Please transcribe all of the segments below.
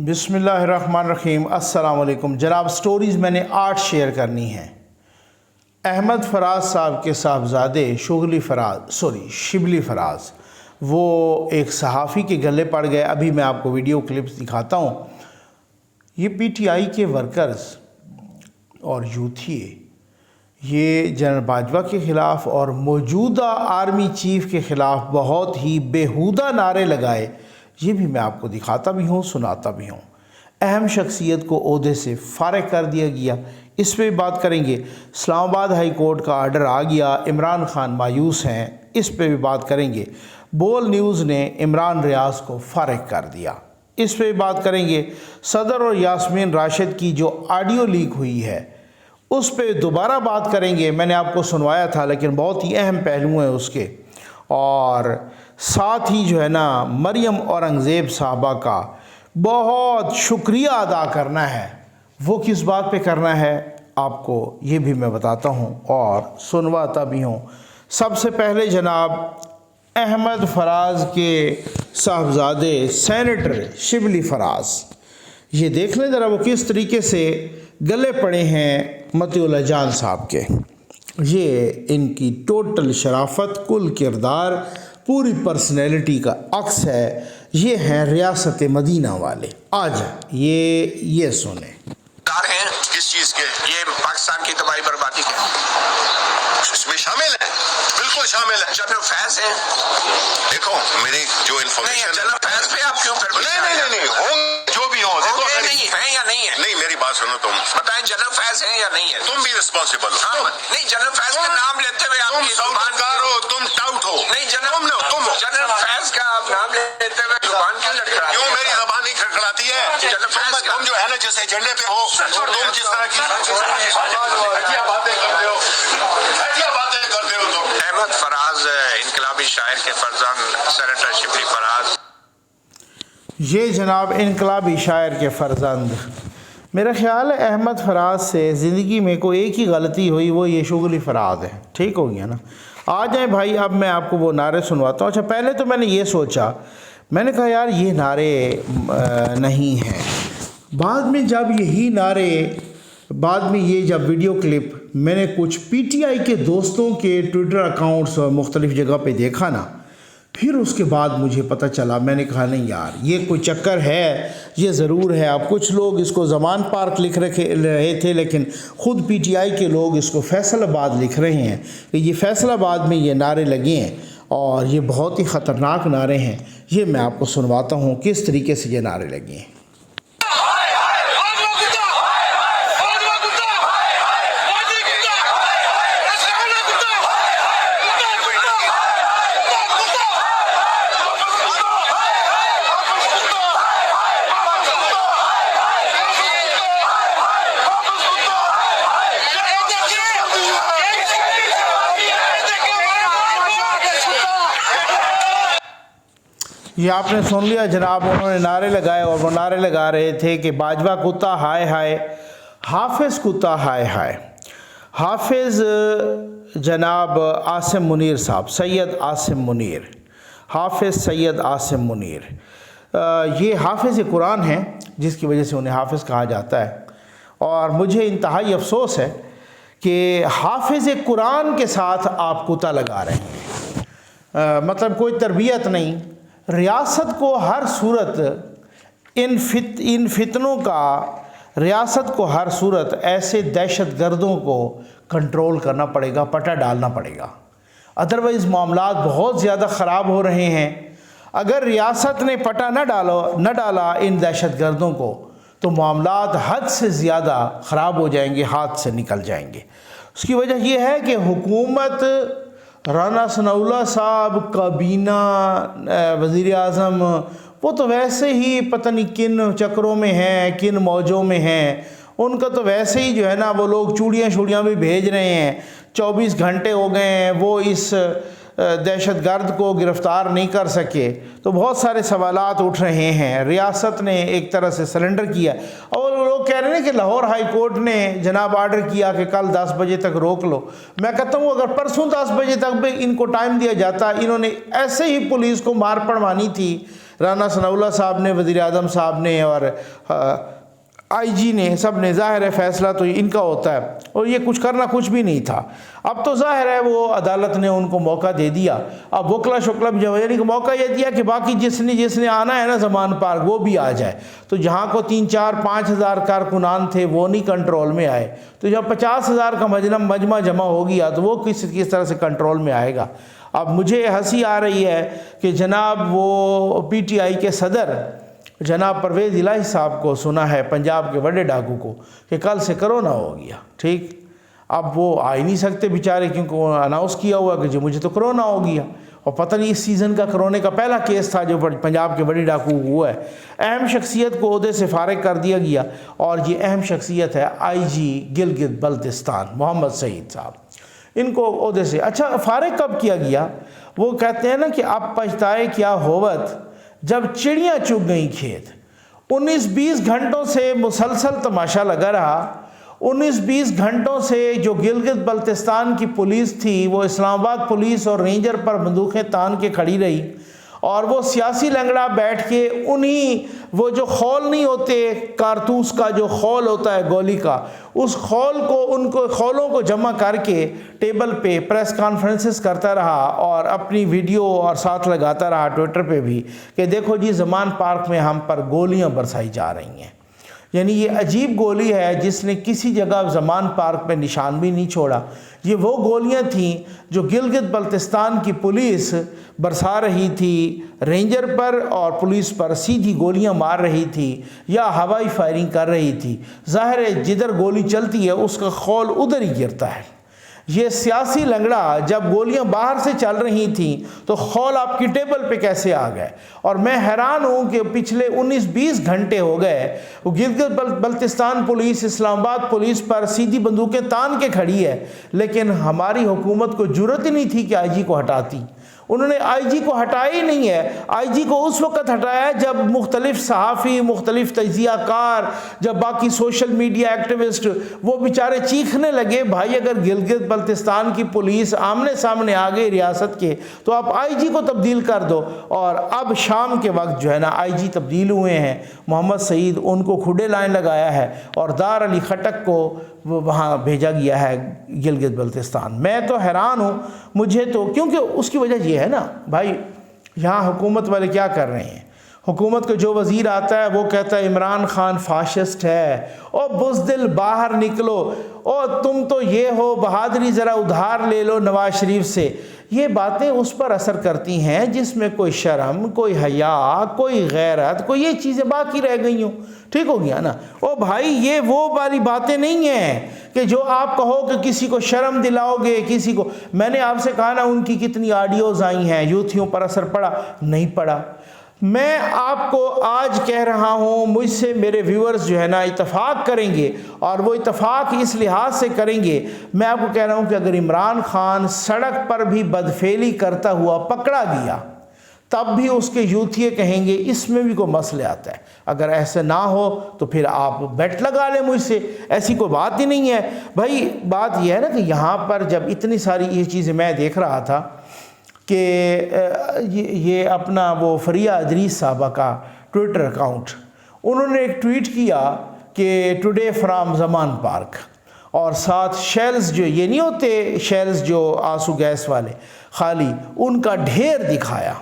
بسم اللہ الرحمن الرحیم۔ السلام علیکم جناب۔ سٹوریز میں نے 8 شیئر کرنی ہیں۔ احمد فراز صاحب کے صاحبزادے شبلی فراز وہ ایک صحافی کے گلے پڑ گئے۔ ابھی میں آپ کو ویڈیو کلپس دکھاتا ہوں۔ یہ پی ٹی آئی کے ورکرز اور یوتھی یہ جنرل باجوہ کے خلاف اور موجودہ آرمی چیف کے خلاف بہت ہی بیہودہ نعرے لگائے۔ یہ بھی میں آپ کو دکھاتا بھی ہوں، سناتا بھی ہوں۔ اہم شخصیت کو عہدے سے فارغ کر دیا گیا، اس پہ بات کریں گے۔ اسلام آباد ہائی کورٹ کا آرڈر آ گیا، عمران خان مایوس ہیں، اس پہ بھی بات کریں گے۔ بول نیوز نے عمران ریاض کو فارغ کر دیا، اس پہ بھی بات کریں گے۔ صدر اور یاسمین راشد کی جو آڈیو لیک ہوئی ہے اس پہ دوبارہ بات کریں گے۔ میں نے آپ کو سنوایا تھا لیکن بہت ہی اہم پہلو ہیں اس کے۔ اور ساتھ ہی جو ہے نا مریم اورنگزیب صاحبہ کا بہت شکریہ ادا کرنا ہے۔ وہ کس بات پہ کرنا ہے آپ کو یہ بھی میں بتاتا ہوں اور سنواتا بھی ہوں۔ سب سے پہلے جناب احمد فراز کے صاحبزادے سینیٹر شبلی فراز، یہ دیکھ لیں ذرا وہ کس طریقے سے گلے پڑے ہیں مطیع اللہ جان صاحب کے۔ یہ ان کی ٹوٹل شرافت، کل کردار، پوری پرسنالٹی کا عکس ہے۔ یہ ہیں ریاست مدینہ والے۔ آج یہ سنیں۔ دار ہیں کس چیز کے؟ یہ پاکستان کی تباہی بربادی کے اس میں شامل ہے، بالکل شامل ہے۔ جنرل فیض ہیں، دیکھو میری جو انفارمیشن، جنرل فیض پہ آپ کیوں پھر نہیں ہوں جو بھی ہوں نہیں ہیں یا نہیں ہے؟ نہیں، میری بات سنو، تم بتائیں جنرل فیض ہیں یا نہیں ہے؟ تم بھی رسپانسبل ہو۔ نہیں، جنرل فیض کا نام لیتے ہوئے آپ کی زبان ہو، تم ٹاؤٹ ہو۔ نہیں، جنرل فیض کا آپ نام لیتے ہوئے زبان کیوں لڑکھڑاتی ہے؟ کیوں میری زبان نہیں کھڑکھڑاتی ہے؟ جنرل فیض تم جو ہے نا جس ایجنڈے پہ ہو، تم جس طرح کی باتیں کرتے ہو، احمد فراز انقلابی شاعر کے فرزند سینیٹر شبلی فراز۔ یہ جناب انقلابی شاعر کے فرزند، میرا خیال ہے احمد فراز سے زندگی میں کوئی ایک ہی غلطی ہوئی، وہ یہ شبلی فراز ہے۔ ٹھیک ہو گیا نا؟ آ جائیں بھائی، اب میں آپ کو وہ نعرے سنواتا ہوں۔ اچھا، پہلے تو میں نے یہ سوچا، میں نے کہا یار یہ نعرے نہیں ہیں۔ بعد میں جب یہی نعرے، بعد میں یہ جب ویڈیو کلپ میں نے کچھ پی ٹی آئی کے دوستوں کے ٹویٹر اکاؤنٹس اور مختلف جگہ پہ دیکھا نا، پھر اس کے بعد مجھے پتہ چلا۔ میں نے کہا نہیں یار یہ کوئی چکر ہے، یہ ضرور ہے۔ اب کچھ لوگ اس کو زمان پارک لکھ رہے تھے لیکن خود پی ٹی آئی کے لوگ اس کو فیصل آباد لکھ رہے ہیں کہ یہ فیصل آباد میں یہ نعرے لگے ہیں اور یہ بہت ہی خطرناک نعرے ہیں۔ یہ میں آپ کو سنواتا ہوں کس طریقے سے یہ نعرے لگے ہیں۔ یہ آپ نے سن لیا جناب، انہوں نے نعرے لگائے اور وہ نعرے لگا رہے تھے کہ باجوہ کتا ہائے ہائے، حافظ کتا ہائے ہائے۔ حافظ جناب عاصم منیر صاحب، سید عاصم منیر، حافظ سید عاصم منیر، یہ حافظ قرآن ہیں جس کی وجہ سے انہیں حافظ کہا جاتا ہے۔ اور مجھے انتہائی افسوس ہے کہ حافظ قرآن کے ساتھ آپ کتا لگا رہے ہیں۔ مطلب کوئی تربیت نہیں۔ ریاست کو ہر صورت ان فتنوں کا، ریاست کو ہر صورت ایسے دہشت گردوں کو کنٹرول کرنا پڑے گا، پٹا ڈالنا پڑے گا، ادروائز معاملات بہت زیادہ خراب ہو رہے ہیں۔ اگر ریاست نے پٹا نہ ڈالا ان دہشت گردوں کو تو معاملات حد سے زیادہ خراب ہو جائیں گے، ہاتھ سے نکل جائیں گے۔ اس کی وجہ یہ ہے کہ حکومت، رانا ثناء اللہ صاحب، کابینہ، وزیر اعظم، وہ تو ویسے ہی پتہ نہیں کن چکروں میں ہیں، کن موجوں میں ہیں۔ ان کا تو ویسے ہی جو ہے نا وہ لوگ چوڑیاں بھی بھیج رہے ہیں۔ 24 گھنٹے ہو گئے ہیں وہ اس دہشت گرد کو گرفتار نہیں کر سکے، تو بہت سارے سوالات اٹھ رہے ہیں۔ ریاست نے ایک طرح سے سرنڈر کیا اور لوگ کہہ رہے ہیں کہ لاہور ہائی کورٹ نے جناب آرڈر کیا کہ کل 10 بجے تک روک لو۔ میں کہتا ہوں اگر پرسوں 10 بجے تک بھی ان کو ٹائم دیا جاتا، انہوں نے ایسے ہی پولیس کو مار پڑوانی تھی، رانا ثناءاللہ صاحب نے، وزیر اعظم صاحب نے اور آئی جی نے، سب نے، ظاہر ہے فیصلہ تو ان کا ہوتا ہے، اور یہ کچھ کرنا کچھ بھی نہیں تھا۔ اب تو ظاہر ہے وہ عدالت نے ان کو موقع دے دیا، اب وکلا شکلا بھی یعنی کہ موقع یہ دیا کہ باقی جس نے آنا ہے نا زمان پارک وہ بھی آ جائے۔ تو جہاں کو 3-4-5 ہزار کارکنان تھے وہ نہیں کنٹرول میں آئے، تو جب 50,000 کا مجمع جمع ہو گیا تو وہ کس طرح سے کنٹرول میں آئے گا۔ اب مجھے ہنسی آ رہی ہے کہ جناب وہ پی ٹی آئی کے صدر جناب پرویز الہی صاحب کو سنا ہے، پنجاب کے بڑے ڈاکو کو، کہ کل سے کرونا ہو گیا، ٹھیک، اب وہ آ ہی نہیں سکتے بیچارے، کیونکہ وہ اناؤنس کیا ہوا کہ جو مجھے تو کرونا ہو گیا، اور پتہ نہیں اس سیزن کا کرونے کا پہلا کیس تھا جو پنجاب کے بڑی ڈاکو ہوا ہے۔ اہم شخصیت کو عہدے سے فارغ کر دیا گیا، اور یہ اہم شخصیت ہے آئی جی گلگت بلتستان محمد سعید صاحب، ان کو عہدے سے اچھا فارغ کب کیا گیا؟ وہ کہتے ہیں نا کہ اب پچھتائے کیا ہوت جب چڑیاں چگ گئیں کھیت۔ 19-20 گھنٹوں سے مسلسل تماشا لگا رہا، 19-20 گھنٹوں سے جو گلگت بلتستان کی پولیس تھی وہ اسلام آباد پولیس اور رینجر پر بندوقیں تان کے کھڑی رہی، اور وہ سیاسی لنگڑا بیٹھ کے وہ جو خول نہیں ہوتے کارتوس کا، جو خول ہوتا ہے گولی کا، اس ان کو خولوں کو جمع کر کے ٹیبل پہ پریس کانفرنسز کرتا رہا، اور اپنی ویڈیو اور ساتھ لگاتا رہا ٹویٹر پہ بھی کہ دیکھو جی زمان پارک میں ہم پر گولیاں برسائی جا رہی ہیں۔ یعنی یہ عجیب گولی ہے جس نے کسی جگہ زمان پارک میں نشان بھی نہیں چھوڑا۔ یہ وہ گولیاں تھیں جو گلگت بلتستان کی پولیس برسا رہی تھی رینجر پر، اور پولیس پر سیدھی گولیاں مار رہی تھی یا ہوائی فائرنگ کر رہی تھی۔ ظاہر ہے جدھر گولی چلتی ہے اس کا خول ادھر ہی گرتا ہے۔ یہ سیاسی لنگڑا جب گولیاں باہر سے چل رہی تھیں تو خول آپ کی ٹیبل پہ کیسے آ گئے؟ اور میں حیران ہوں کہ پچھلے 19-20 گھنٹے ہو گئے گلگت بلتستان پولیس اسلام آباد پولیس پر سیدھی بندوقیں تان کے کھڑی ہے، لیکن ہماری حکومت کو جرأت ہی نہیں تھی کہ آئی جی کو ہٹاتی۔ انہوں نے آئی جی کو ہٹایا ہی نہیں ہے۔ آئی جی کو اس وقت ہٹایا جب مختلف صحافی، مختلف تجزیہ کار، جب باقی سوشل میڈیا ایکٹیوسٹ وہ بیچارے چیخنے لگے بھائی اگر گلگت بلتستان کی پولیس آمنے سامنے آ گئی ریاست کے تو آپ آئی جی کو تبدیل کر دو۔ اور اب شام کے وقت جو ہے نا آئی جی تبدیل ہوئے ہیں، محمد سعید ان کو کھڈے لائن لگایا ہے، اور دار علی خٹک کو وہاں بھیجا گیا ہے گلگت بلتستان۔ میں تو حیران ہوں، مجھے تو، کیونکہ اس کی وجہ یہ ہے نا بھائی یہاں حکومت والے کیا کر رہے ہیں؟ حکومت کا جو وزیر آتا ہے وہ کہتا ہے عمران خان فاشسٹ ہے، او بزدل باہر نکلو، او تم تو یہ ہو، بہادری ذرا ادھار لے لو نواز شریف سے۔ یہ باتیں اس پر اثر کرتی ہیں جس میں کوئی شرم، کوئی حیا، کوئی غیرت، کوئی یہ چیزیں باقی رہ گئی ہوں۔ ٹھیک ہو گیا نا؟ او بھائی یہ وہ والی باتیں نہیں ہیں کہ جو آپ کہو کہ کسی کو شرم دلاؤ گے، کسی کو۔ میں نے آپ سے کہا نا ان کی کتنی آڈیوز آئی ہیں، یوتھیوں پر اثر پڑا؟ نہیں پڑا۔ میں آپ کو آج کہہ رہا ہوں، مجھ سے میرے ویورز جو ہے نا اتفاق کریں گے، اور وہ اتفاق اس لحاظ سے کریں گے، میں آپ کو کہہ رہا ہوں کہ اگر عمران خان سڑک پر بھی بدفعلی کرتا ہوا پکڑا گیا تب بھی اس کے یوتھیے کہیں گے اس میں بھی کوئی مسئلہ آتا ہے۔ اگر ایسے نہ ہو تو پھر آپ بیٹ لگا لیں مجھ سے، ایسی کوئی بات ہی نہیں ہے۔ بھائی بات یہ ہے نا کہ یہاں پر جب اتنی ساری یہ چیزیں میں دیکھ رہا تھا کہ یہ اپنا وہ فریہ ادریس صاحبہ کا ٹویٹر اکاؤنٹ، انہوں نے ایک ٹویٹ کیا کہ ٹوڈے فرام زمان پارک، اور ساتھ شیلز جو یہ نہیں ہوتے شیلز جو آنسو گیس والے خالی، ان کا ڈھیر دکھایا۔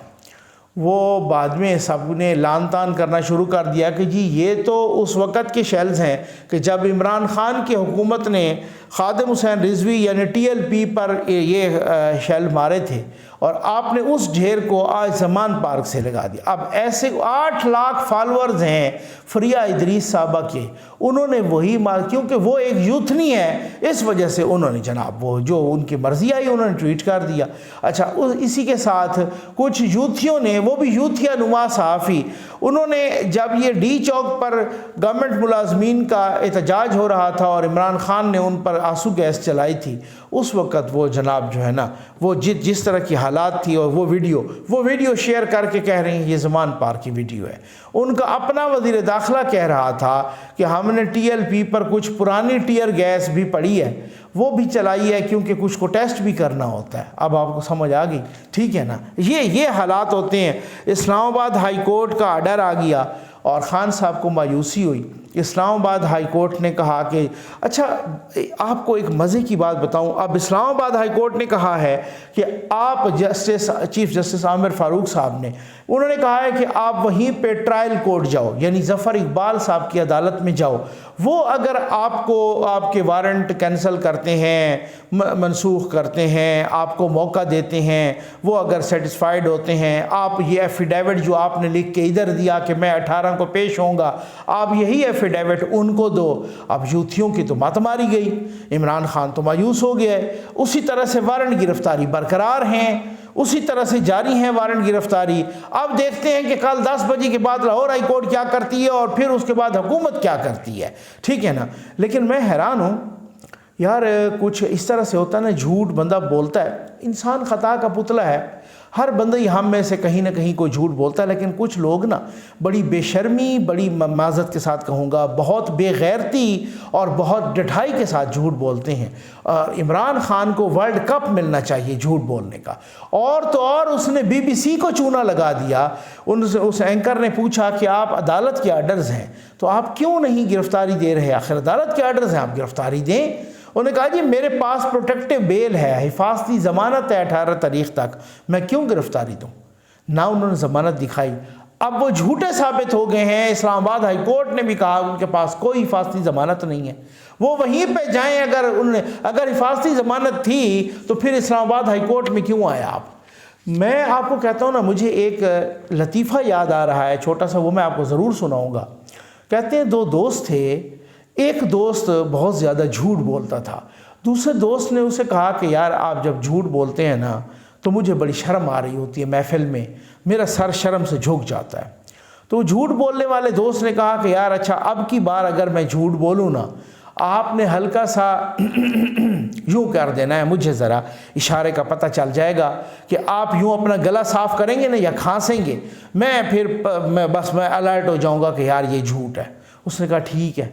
وہ بعد میں سب نے لان تان کرنا شروع کر دیا کہ جی یہ تو اس وقت کے شیلز ہیں کہ جب عمران خان کی حکومت نے خادم حسین رضوی یعنی ٹی ایل پی پر یہ شیل مارے تھے، اور آپ نے اس ڈھیر کو آج زمان پارک سے لگا دیا۔ اب ایسے 8 لاکھ فالورز ہیں فریہ ادریس صاحبہ کے، انہوں نے وہی کیونکہ وہ ایک یوتھنی ہے اس وجہ سے انہوں نے جناب وہ جو ان کی مرضی آئی انہوں نے ٹویٹ کر دیا۔ اچھا اسی کے ساتھ کچھ یوتھیوں نے، وہ بھی یوتھیا نما صحافی، انہوں نے جب یہ ڈی چوک پر گورنمنٹ ملازمین کا احتجاج ہو رہا تھا اور عمران خان نے ان پر آنسو گیس چلائی تھی، اس وقت وہ جناب جو ہے نا وہ جس طرح کی حالات تھی، اور وہ ویڈیو شیئر کر کے کہہ رہی ہیں یہ زمان پار کی ویڈیو ہے۔ ان کا اپنا وزیر داخلہ کہہ رہا تھا کہ ہم نے TLP پر کچھ پرانی ٹیئر گیس بھی پڑی ہے، وہ بھی چلائی ہے، کیونکہ کچھ کو ٹیسٹ بھی کرنا ہوتا ہے۔ اب آپ کو سمجھ آ گئی، ٹھیک ہے نا؟ یہ حالات ہوتے ہیں۔ اسلام آباد ہائی کورٹ کا آرڈر آ گیا اور خان صاحب کو مایوسی ہوئی۔ اسلام آباد ہائی کورٹ نے کہا کہ اچھا آپ کو ایک مزے کی بات بتاؤں، اب اسلام آباد ہائی کورٹ نے کہا ہے کہ آپ چیف جسٹس عامر فاروق صاحب نے، انہوں نے کہا ہے کہ آپ وہیں پہ ٹرائل کورٹ جاؤ، یعنی ظفر اقبال صاحب کی عدالت میں جاؤ، وہ اگر آپ کو آپ کے وارنٹ کینسل کرتے ہیں، منسوخ کرتے ہیں، آپ کو موقع دیتے ہیں، وہ اگر سیٹسفائیڈ ہوتے ہیں، آپ یہ ایفیڈیوٹ جو آپ نے لکھ کے ادھر دیا کہ میں 18 کو پیش ہوں گا، آپ یہی ایفیڈیوٹ ان کو دو۔ اب یوتھیوں کی تو مات ماری گئی، عمران خان تو مایوس ہو گیا ہے۔ اسی طرح سے وارنٹ گرفتاری برقرار ہیں، اسی طرح سے جاری ہیں وارنٹ گرفتاری۔ اب دیکھتے ہیں کہ کل 10 بجے کے بعد لاہور ہائی کورٹ کیا کرتی ہے اور پھر اس کے بعد حکومت کیا کرتی ہے، ٹھیک ہے نا؟ لیکن میں حیران ہوں یار، کچھ اس طرح سے ہوتا ہے نا، جھوٹ بندہ بولتا ہے، انسان خطا کا پتلا ہے، ہر بندہ ہی ہم میں سے کہیں نہ کہیں کوئی جھوٹ بولتا ہے، لیکن کچھ لوگ نا بڑی بے شرمی، بڑی معذرت کے ساتھ کہوں گا، بہت بے غیرتی اور بہت ڈٹھائی کے ساتھ جھوٹ بولتے ہیں۔ عمران خان کو ورلڈ کپ ملنا چاہیے جھوٹ بولنے کا، اور تو اور اس نے BBC کو چونا لگا دیا۔ اس اینکر نے پوچھا کہ آپ عدالت کے آرڈرز ہیں تو آپ کیوں نہیں گرفتاری دے رہے؟ آخر عدالت کے آرڈرز ہیں، آپ گرفتاری دیں۔ انہوں نے کہا جی میرے پاس پروٹیکٹیو بیل ہے، حفاظتی ضمانت ہے 18 تاریخ تک، میں کیوں گرفتاری دوں؟ نہ انہوں نے ضمانت دکھائی۔ اب وہ جھوٹے ثابت ہو گئے ہیں۔ اسلام آباد ہائی کورٹ نے بھی کہا ان کے پاس کوئی حفاظتی ضمانت نہیں ہے، وہ وہیں پہ جائیں۔ اگر حفاظتی ضمانت تھی تو پھر اسلام آباد ہائی کورٹ میں کیوں آیا آپ؟ میں آپ کو کہتا ہوں نا، مجھے ایک لطیفہ یاد آ رہا ہے چھوٹا سا، وہ میں آپ کو ضرور سناؤں گا۔ کہتے ہیں 2 دوست تھے، ایک دوست بہت زیادہ جھوٹ بولتا تھا، دوسرے دوست نے اسے کہا کہ یار آپ جب جھوٹ بولتے ہیں نا تو مجھے بڑی شرم آ رہی ہوتی ہے، محفل میں میرا سر شرم سے جھک جاتا ہے۔ تو جھوٹ بولنے والے دوست نے کہا کہ یار اچھا اب کی بار اگر میں جھوٹ بولوں نا، آپ نے ہلکا سا یوں کر دینا ہے، مجھے ذرا اشارے کا پتہ چل جائے گا کہ آپ یوں اپنا گلا صاف کریں گے نا یا کھانسیں گے، میں الرٹ ہو جاؤں گا کہ یار یہ جھوٹ ہے۔ اس نے کہا ٹھیک ہے۔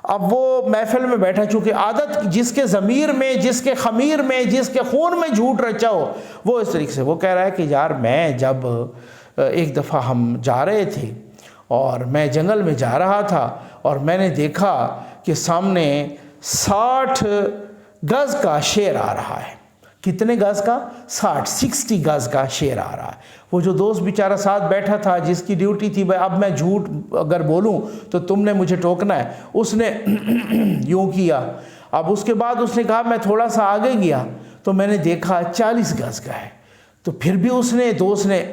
اب وہ محفل میں بیٹھا، چونکہ عادت جس کے ضمیر میں، جس کے خمیر میں، جس کے خون میں جھوٹ رچا ہو، وہ اس طریقے سے وہ کہہ رہا ہے کہ یار میں جب ایک دفعہ ہم جا رہے تھے اور میں جنگل میں جا رہا تھا اور میں نے دیکھا کہ سامنے 60 گز کا شیر آ رہا ہے۔ کتنے گز کا؟ 60 گز کا شیر آ رہا ہے۔ وہ جو دوست بیچارہ ساتھ بیٹھا تھا جس کی ڈیوٹی تھی بھائی اب میں جھوٹ اگر بولوں تو تم نے مجھے ٹوکنا ہے، اس نے یوں کیا۔ اب اس کے بعد اس نے کہا میں تھوڑا سا آگے گیا تو میں نے دیکھا 40 گز کا ہے۔ تو پھر بھی دوست نے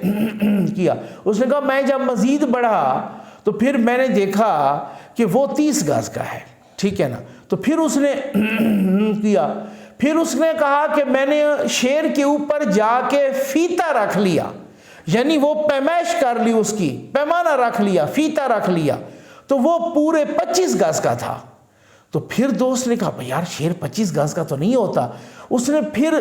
کیا۔ اس نے کہا میں جب مزید بڑھا تو پھر میں نے دیکھا کہ وہ 30 گز کا ہے، ٹھیک ہے نا؟ تو پھر اس نے کیا۔ پھر اس نے کہا کہ میں نے شیر کے اوپر جا کے فیتا رکھ لیا، یعنی وہ پیمائش کر لی، اس کی پیمانہ رکھ لیا، فیتا رکھ لیا، تو وہ پورے 25 گز کا تھا۔ تو پھر دوست نے کہا بھئی یار شیر 25 گز کا تو نہیں ہوتا۔ اس نے پھر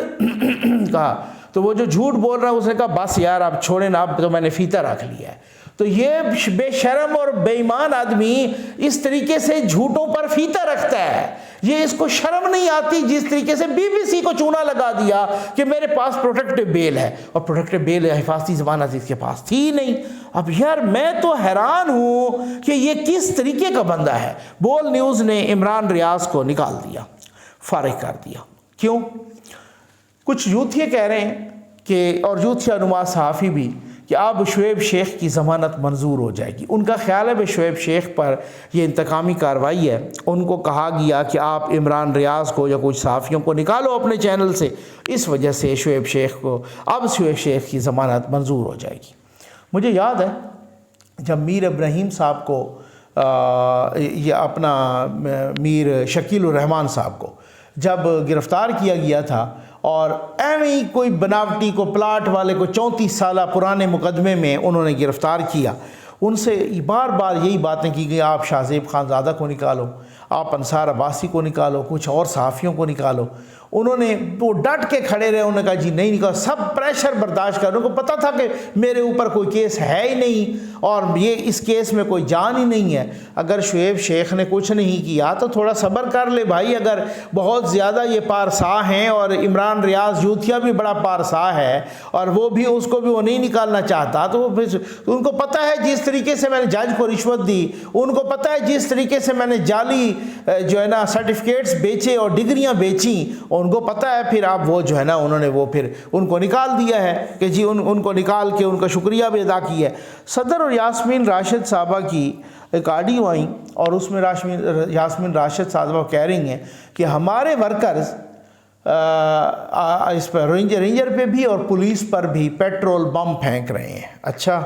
کہا، تو وہ جو جھوٹ بول رہا ہے اس نے کہا بس یار اب چھوڑیں نا، اب تو میں نے فیتا رکھ لیا ہے۔ تو یہ بے شرم اور بے ایمان آدمی اس طریقے سے جھوٹوں پر فیتا رکھتا ہے، یہ اس کو شرم نہیں آتی جس طریقے سے BBC کو چونا لگا دیا کہ میرے پاس پروٹیکٹیو بیل ہے، اور پروٹیکٹیو بیل حفاظتی ضمانت اس کے پاس تھی نہیں۔ اب یار میں تو حیران ہوں کہ یہ کس طریقے کا بندہ ہے۔ بول نیوز نے عمران ریاض کو نکال دیا، فارغ کر دیا۔ کیوں؟ کچھ یوتھیے کہہ رہے ہیں کہ، اور یوتھیا نما صحافی بھی، کہ اب شعیب شیخ کی ضمانت منظور ہو جائے گی۔ ان کا خیال ہے کہ شعیب شیخ پر یہ انتقامی کارروائی ہے، ان کو کہا گیا کہ آپ عمران ریاض کو یا کچھ صحافیوں کو نکالو اپنے چینل سے، اس وجہ سے شعیب شیخ کی ضمانت منظور ہو جائے گی۔ مجھے یاد ہے جب میر ابراہیم صاحب کو یا اپنا میر شکیل الرحمان صاحب کو جب گرفتار کیا گیا تھا، اور ایویں کوئی بناوٹی کو پلاٹ والے کو 34 سالہ پرانے مقدمے میں انہوں نے گرفتار کیا، ان سے بار بار یہی باتیں کی گئی، آپ شاہ زیب خان زادہ کو نکالو، آپ انصار عباسی کو نکالو، کچھ اور صحافیوں کو نکالو۔ انہوں نے وہ ڈٹ کے کھڑے رہے, انہوں نے کہا جی نہیں کہا, سب پریشر برداشت کر, انہوں کو پتہ تھا کہ میرے اوپر کوئی کیس ہے ہی نہیں اور یہ اس کیس میں کوئی جان ہی نہیں ہے. اگر شعیب شیخ نے کچھ نہیں کیا تو تھوڑا صبر کر لے بھائی, اگر بہت زیادہ یہ پارسا ہیں اور عمران ریاض یوتھیا بھی بڑا پارسا ہے اور وہ بھی اس کو بھی وہ نہیں نکالنا چاہتا, تو وہ پھر ان کو پتہ ہے جس طریقے سے میں نے جج کو رشوت دی, ان کو پتہ ہے جس طریقے سے میں نے جعلی جو ہے نا سرٹیفکیٹس بیچے اور ڈگریاں بیچیں, ان کو پتہ ہے. پھر آپ وہ جو ہے نا انہوں نے وہ پھر ان کو نکال دیا ہے کہ جی ان کو نکال کے ان کا شکریہ بھی ادا کیا ہے. صدر اور یاسمین راشد صاحبہ کی ایک آڈیو آئیں اور اس میں یاسمین راشد صاحبہ کہہ رہی ہیں کہ ہمارے ورکرز اس پر رینجر پہ بھی اور پولیس پر بھی پیٹرول بم پھینک رہے ہیں. اچھا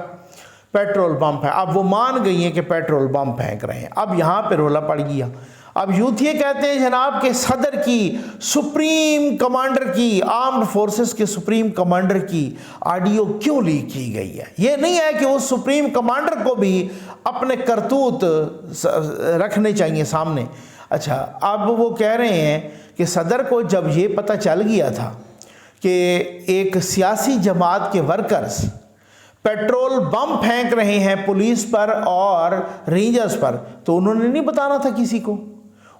پیٹرول بم اب وہ مان گئی ہیں کہ پیٹرول بم پھینک رہے ہیں. اب یہاں پہ رولا پڑ گیا. اب یوتھیے کہتے ہیں جناب کہ صدر کی سپریم کمانڈر کی آرمڈ فورسز کے سپریم کمانڈر کی آڈیو کیوں لیک کی گئی ہے. یہ نہیں ہے کہ اس سپریم کمانڈر کو بھی اپنے کرتوت رکھنے چاہیے سامنے. اچھا اب وہ کہہ رہے ہیں کہ صدر کو جب یہ پتہ چل گیا تھا کہ ایک سیاسی جماعت کے ورکرز پیٹرول بم پھینک رہے ہیں پولیس پر اور رینجرز پر, تو انہوں نے نہیں بتانا تھا کسی کو,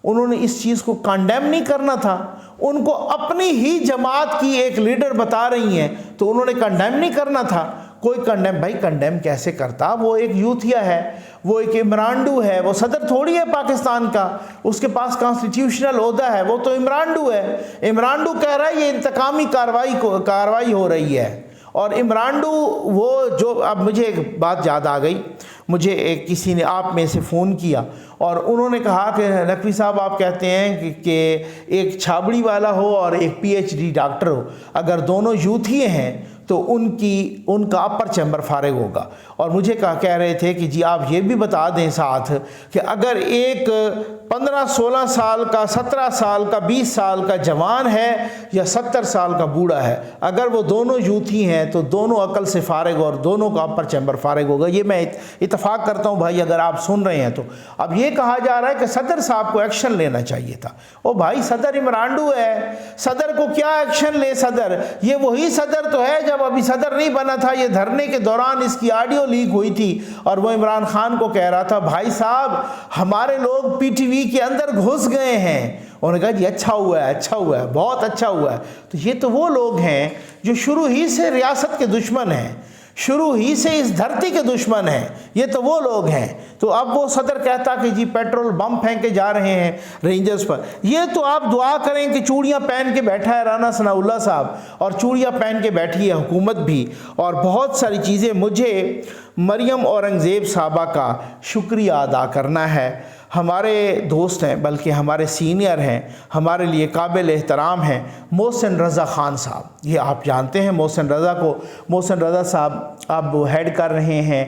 انہوں نے اس چیز کو کنڈیم نہیں کرنا تھا. ان کو اپنی ہی جماعت کی ایک لیڈر بتا رہی ہیں تو انہوں نے کنڈیم نہیں کرنا تھا. کوئی کنڈیم بھائی کنڈیم کیسے کرتا, وہ ایک یوتھیا ہے, وہ ایک عمرانڈو ہے, وہ صدر تھوڑی ہے پاکستان کا, اس کے پاس کانسٹیٹیوشنل عہدہ ہے, وہ تو عمرانڈو ہے. عمرانڈو کہہ رہا ہے یہ انتقامی کارروائی ہو رہی ہے. اور عمرانڈو وہ جو, اب مجھے ایک بات یاد آ گئی, مجھے کسی نے آپ میں سے فون کیا اور انہوں نے کہا کہ نقوی صاحب آپ کہتے ہیں کہ ایک چھابڑی والا ہو اور ایک پی ایچ ڈی ڈاکٹر ہو, اگر دونوں یوتھیے ہیں تو ان کا اپر چیمبر فارغ ہوگا. اور مجھے کہہ رہے تھے کہ جی آپ یہ بھی بتا دیں ساتھ کہ اگر ایک 15-16 سال کا, 17 سال کا, 20 سال کا جوان ہے یا 70 سال کا بوڑھا ہے, اگر وہ دونوں یوتھی ہیں تو دونوں عقل سے فارغ اور دونوں کا اپر چیمبر فارغ ہوگا. یہ میں اتفاق کرتا ہوں بھائی اگر آپ سن رہے ہیں تو. اب یہ کہا جا رہا ہے کہ صدر صاحب کو ایکشن لینا چاہیے تھا. او بھائی صدر عمرانڈو ہے, صدر کو کیا ایکشن لے صدر, یہ وہی صدر تو ہے جب ابھی صدر نہیں بنا تھا. یہ دھرنے کے دوران اس کی آڈیو لیک ہوئی تھی اور وہ عمران خان کو کہہ رہا تھا بھائی صاحب ہمارے لوگ پی ٹی وی کے اندر گھس گئے ہیں. انہوں نے کہا جی اچھا ہوا ہے, بہت اچھا ہوا ہے. تو یہ تو وہ لوگ ہیں جو شروع ہی سے ریاست کے دشمن ہیں, شروع ہی سے اس دھرتی کے دشمن ہیں, یہ تو وہ لوگ ہیں. تو اب وہ صدر کہتا کہ جی پیٹرول بم پھینکے جا رہے ہیں رینجرز پر. یہ تو آپ دعا کریں کہ چوڑیاں پہن کے بیٹھا ہے رانا ثناء اللہ صاحب, اور چوڑیاں پہن کے بیٹھی ہے حکومت بھی, اور بہت ساری چیزیں. مجھے مریم اورنگزیب صاحبہ کا شکریہ ادا کرنا ہے. ہمارے دوست ہیں, بلکہ ہمارے سینئر ہیں, ہمارے لیے قابل احترام ہیں محسن رضا خان صاحب. یہ آپ جانتے ہیں محسن رضا کو. محسن رضا صاحب اب ہیڈ کر رہے ہیں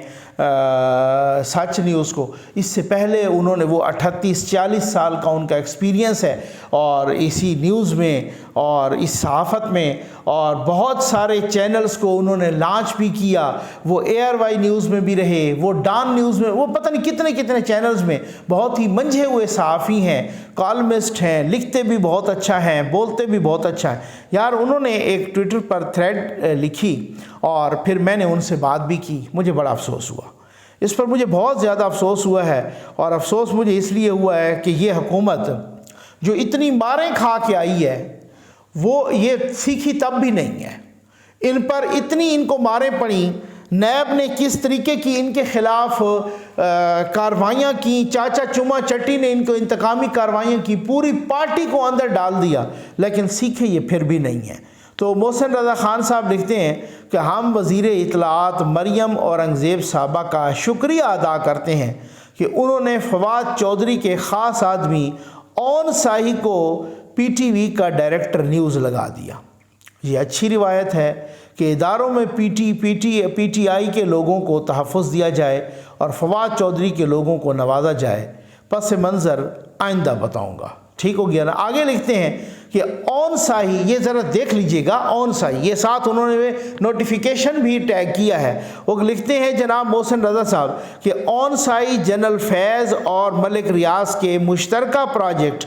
سچ نیوز کو. اس سے پہلے انہوں نے وہ 38-40 سال کا ان کا ایکسپیرینس ہے اور اسی نیوز میں اور اس صحافت میں, اور بہت سارے چینلز کو انہوں نے لانچ بھی کیا. وہ ARY نیوز میں بھی رہے, وہ ڈان نیوز میں, وہ پتہ نہیں کتنے چینلز میں. بہت ہی منجھے ہوئے صحافی ہیں, کالمسٹ ہیں, لکھتے بھی بہت اچھا ہیں, بولتے بھی بہت اچھا ہے. یار انہوں نے ایک ٹویٹر پر تھریڈ لکھی اور پھر میں نے ان سے بات بھی کی. مجھے بڑا افسوس ہوا, اس پر مجھے بہت زیادہ افسوس ہوا ہے. اور افسوس مجھے اس لیے ہوا ہے کہ یہ حکومت جو اتنی ماریں کھا کے آئی ہے وہ یہ سیکھی تب بھی نہیں ہے. ان پر اتنی ان کو ماریں پڑیں, نیب نے کس طریقے کی ان کے خلاف کاروائیاں کی, چاچا چما چٹی نے ان کو انتقامی کاروائیاں کی, پوری پارٹی کو اندر ڈال دیا, لیکن سیکھے یہ پھر بھی نہیں ہے. تو محسن رضا خان صاحب لکھتے ہیں کہ ہم وزیر اطلاعات مریم اورنگزیب صاحبہ کا شکریہ ادا کرتے ہیں کہ انہوں نے فواد چودھری کے خاص آدمی اون ساہی کو PTV کا ڈائریکٹر نیوز لگا دیا. یہ اچھی روایت ہے کہ اداروں میں PTI کے لوگوں کو تحفظ دیا جائے اور فواد چودھری کے لوگوں کو نوازا جائے. پس منظر آئندہ بتاؤں گا. ٹھیک ہو گیا نا. آگے لکھتے ہیں کہ اون ساہی, یہ ذرا دیکھ لیجئے گا, اون ساہی, یہ ساتھ انہوں نے نوٹیفیکیشن بھی ٹیگ کیا ہے. وہ لکھتے ہیں جناب محسن رضا صاحب کہ اون ساہی جنرل فیض اور ملک ریاض کے مشترکہ پروجیکٹ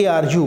ARU